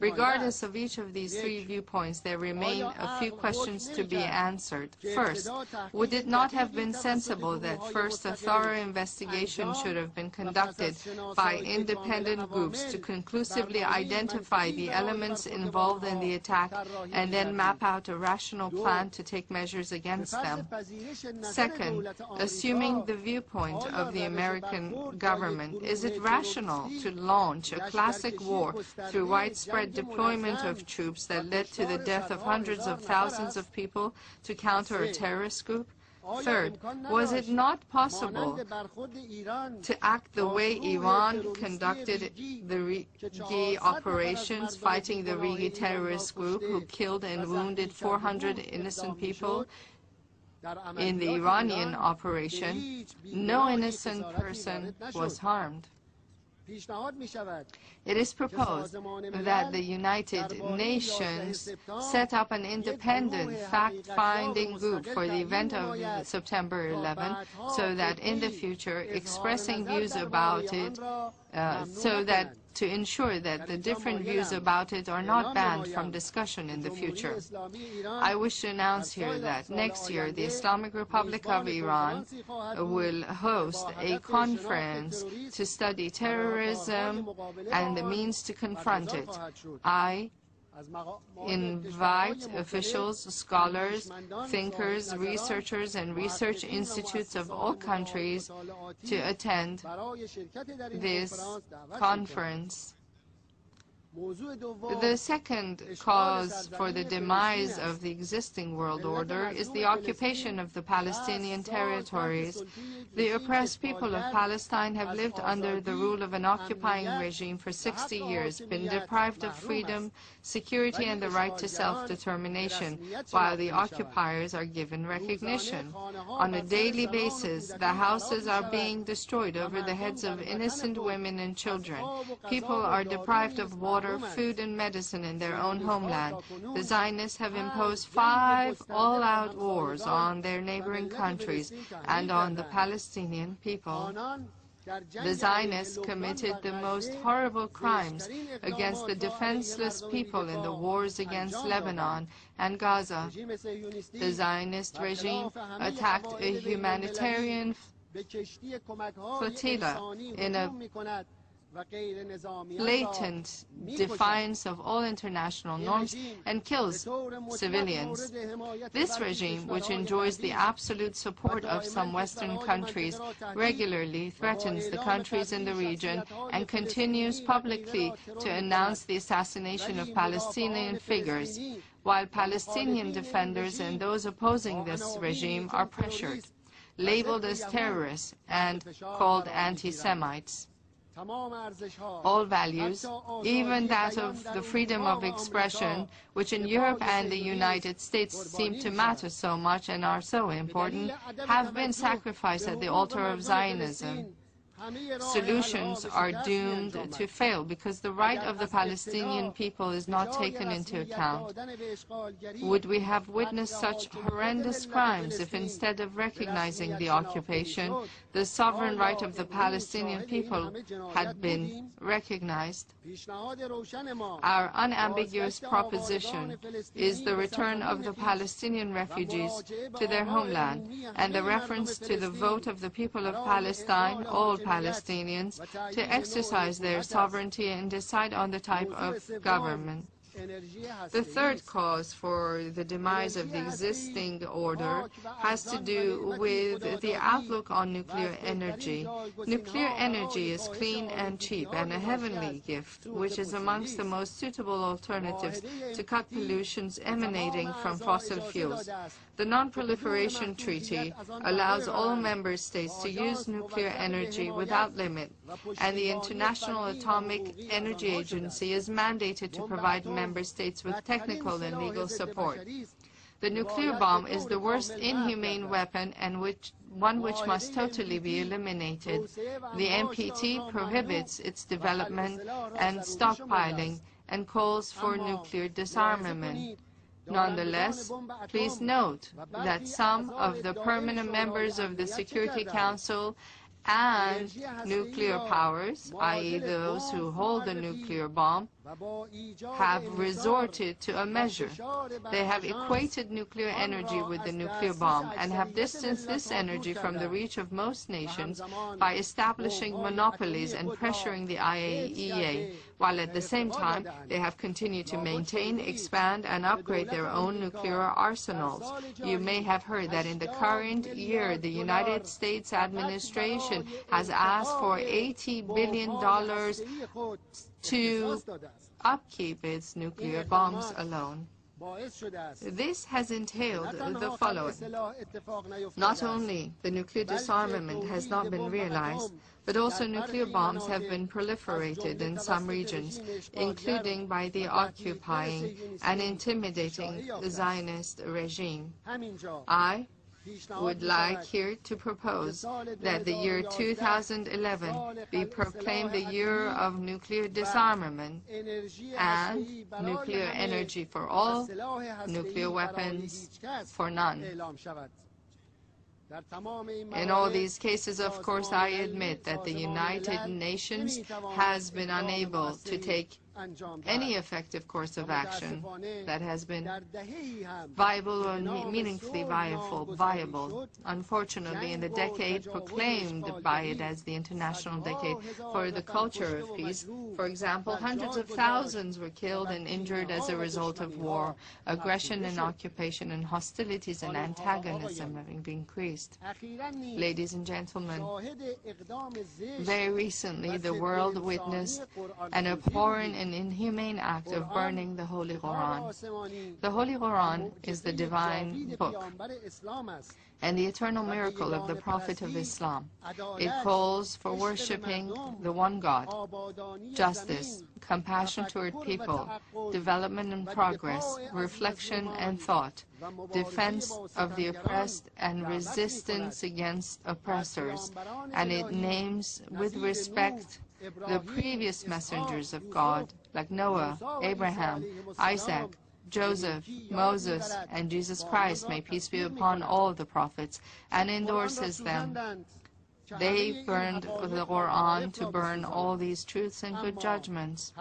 Regardless of each of these three viewpoints, there remain a few questions to be answered. First, would it not have been sensible that first a thorough investigation should have been conducted by independent groups to conclusively identify the elements involved in the attack and then map out a rational plan to take measures against them? Second, assuming the viewpoint of the American government, is it rational to launch a classic war through widespread deployment of troops that led to the death of hundreds of thousands of people to counter a terrorist group? Third, was it not possible to act the way Iran conducted the Rigi operations, fighting the Rigi terrorist group who killed and wounded 400 innocent people? In the Iranian operation, no innocent person was harmed. It is proposed that the United Nations set up an independent fact-finding group for the event of September 11, so that in the future, expressing views about it, to ensure that the different views about it are not banned from discussion in the future. I wish to announce here that next year the Islamic Republic of Iran will host a conference to study terrorism and the means to confront it. I invite officials, scholars, thinkers, researchers, and research institutes of all countries to attend this conference. The second cause for the demise of the existing world order is the occupation of the Palestinian territories. The oppressed people of Palestine have lived under the rule of an occupying regime for 60 years, been deprived of freedom, security, and the right to self-determination, while the occupiers are given recognition. On a daily basis, the houses are being destroyed over the heads of innocent women and children. People are deprived of water, food, and medicine in their own homeland. The Zionists have imposed 5 all-out wars on their neighboring countries and on the Palestinian people. The Zionists committed the most horrible crimes against the defenseless people in the wars against Lebanon and Gaza. The Zionist regime attacked a humanitarian flotilla in a blatant defiance of all international norms and kills civilians. This regime, which enjoys the absolute support of some Western countries, regularly threatens the countries in the region and continues publicly to announce the assassination of Palestinian figures, while Palestinian defenders and those opposing this regime are pressured, labeled as terrorists, and called anti-Semites. All values, even that of the freedom of expression, which in Europe and the United States seem to matter so much and are so important, have been sacrificed at the altar of Zionism. Solutions are doomed to fail because the right of the Palestinian people is not taken into account. Would we have witnessed such horrendous crimes if instead of recognizing the occupation, the sovereign right of the Palestinian people had been recognized? Our unambiguous proposition is the return of the Palestinian refugees to their homeland and the reference to the vote of the people of Palestine, all Palestinians, to exercise their sovereignty and decide on the type of government. The third cause for the demise of the existing order has to do with the outlook on nuclear energy. Nuclear energy is clean and cheap and a heavenly gift, which is amongst the most suitable alternatives to cut pollutions emanating from fossil fuels. The Non-Proliferation Treaty allows all member states to use nuclear energy without limit, and the International Atomic Energy Agency is mandated to provide member states with technical and legal support. The nuclear bomb is the worst inhumane weapon and one which must totally be eliminated. The NPT prohibits its development and stockpiling and calls for nuclear disarmament. Nonetheless, please note that some of the permanent members of the Security Council and nuclear powers, i.e. those who hold a nuclear bomb, have resorted to a measure. They have equated nuclear energy with the nuclear bomb and have distanced this energy from the reach of most nations by establishing monopolies and pressuring the IAEA, while at the same time they have continued to maintain, expand, and upgrade their own nuclear arsenals. You may have heard that in the current year, the United States administration has asked for $80 billion to upkeep its nuclear bombs alone. This has entailed the following. Not only the nuclear disarmament has not been realized, but also nuclear bombs have been proliferated in some regions, including by the occupying and intimidating Zionist regime. I would like here to propose that the year 2011 be proclaimed the year of nuclear disarmament and nuclear energy for all, nuclear weapons for none. In all these cases, of course, I admit that the United Nations has been unable to take any effective course of action that has been viable or meaningfully viable. Unfortunately, in the decade proclaimed by it as the International Decade for the Culture of Peace, for example, hundreds of thousands were killed and injured as a result of war, aggression and occupation, and hostilities and antagonism having increased. Ladies and gentlemen, very recently the world witnessed an abhorrent and inhumane act of burning the Holy Quran. The Holy Quran is the divine book and the eternal miracle of the Prophet of Islam. It calls for worshipping the one God, justice, compassion toward people, development and progress, reflection and thought, defense of the oppressed and resistance against oppressors, and it names with respect the previous messengers of God, like Noah, Abraham, Isaac, Joseph, Moses, and Jesus Christ, may peace be upon all the prophets, and endorses them. They burned the Quran to burn all these truths and good judgments.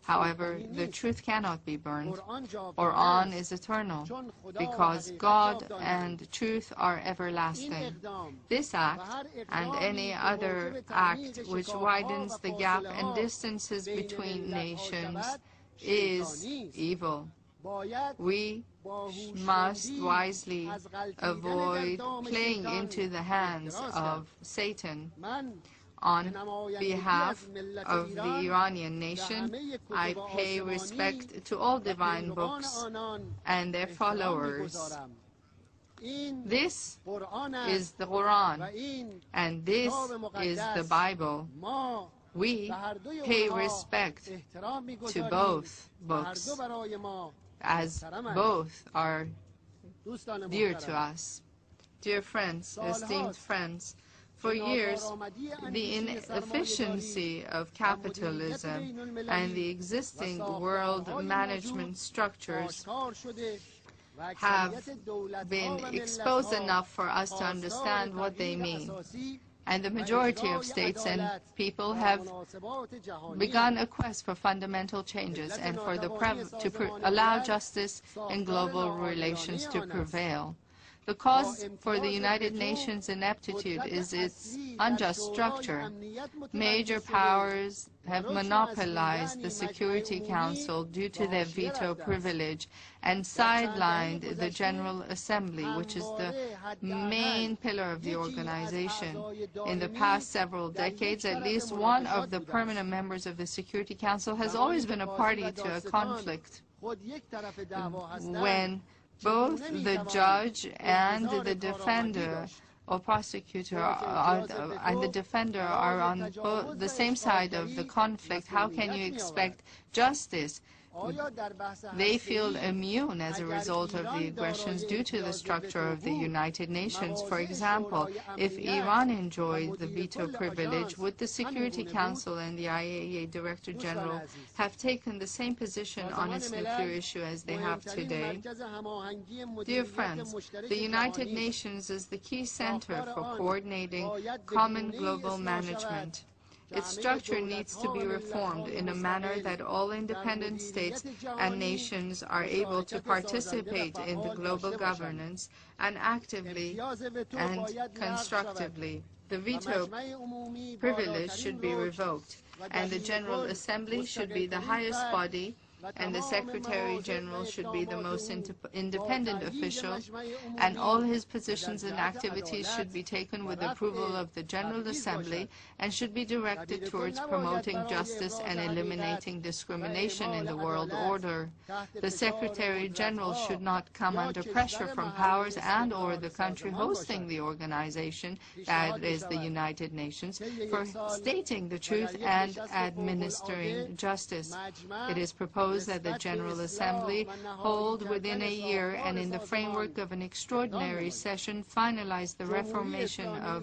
However, the truth cannot be burned. Quran is eternal, because God and truth are everlasting. This act, and any other act which widens the gap and distances between nations, is evil. We must wisely avoid playing into the hands of Satan. On behalf of the Iranian nation, I pay respect to all divine books and their followers. This is the Quran, and this is the Bible. We pay respect to both books, as both are dear to us. Dear friends, esteemed friends, for years, the inefficiency of capitalism and the existing world management structures have been exposed enough for us to understand what they mean. And the majority of states and people have begun a quest for fundamental changes and for allow justice and global relations to prevail. The cause for the United Nations ineptitude is its unjust structure. Major powers have monopolized the Security Council due to their veto privilege and sidelined the General Assembly, which is the main pillar of the organization. In the past several decades, at least one of the permanent members of the Security Council has always been a party to a conflict. When both the judge and the defender or prosecutor and the defender are on the same side of the conflict, how can you expect justice They feel immune as a result of the aggressions due to the structure of the United Nations. For example, if Iran enjoyed the veto privilege, would the Security Council and the IAEA Director General have taken the same position on its nuclear issue as they have today? Dear friends, the United Nations is the key center for coordinating common global management. Its structure needs to be reformed in a manner that all independent states and nations are able to participate in the global governance and actively and constructively. The veto privilege should be revoked, and the General Assembly should be the highest body, and the Secretary General should be the most independent official, and all his positions and activities should be taken with approval of the General Assembly and should be directed towards promoting justice and eliminating discrimination in the world order. The Secretary General should not come under pressure from powers and/or the country hosting the organization, that is the United Nations, for stating the truth and administering justice. It is proposed that the General Assembly hold within a year and in the framework of an extraordinary session finalize the reformation of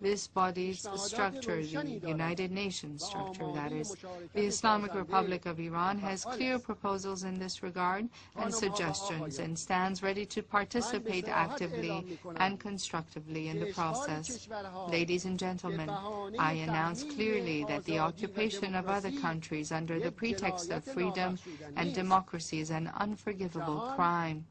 this body's structure, the United Nations structure, that is. The Islamic Republic of Iran has clear proposals in this regard and suggestions and stands ready to participate actively and constructively in the process. Ladies and gentlemen, I announce clearly that the occupation of other countries under the pretext of freedom and democracy is an unforgivable crime.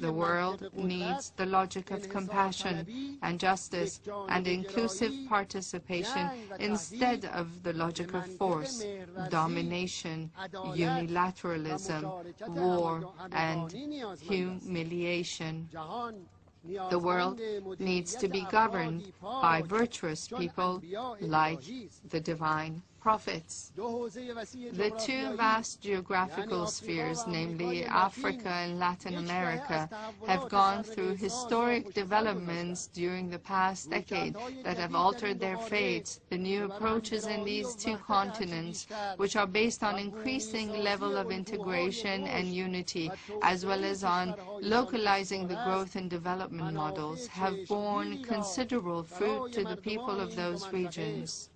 The world needs the logic of compassion and justice and inclusive participation instead of the logic of force, domination, unilateralism, war, and humiliation. The world needs to be governed by virtuous people like the divine prophets. The two vast geographical spheres, namely Africa and Latin America, have gone through historic developments during the past decade that have altered their fates. The new approaches in these two continents, which are based on increasing level of integration and unity, as well as on localizing the growth and development models, have borne considerable fruit to the people of those regions.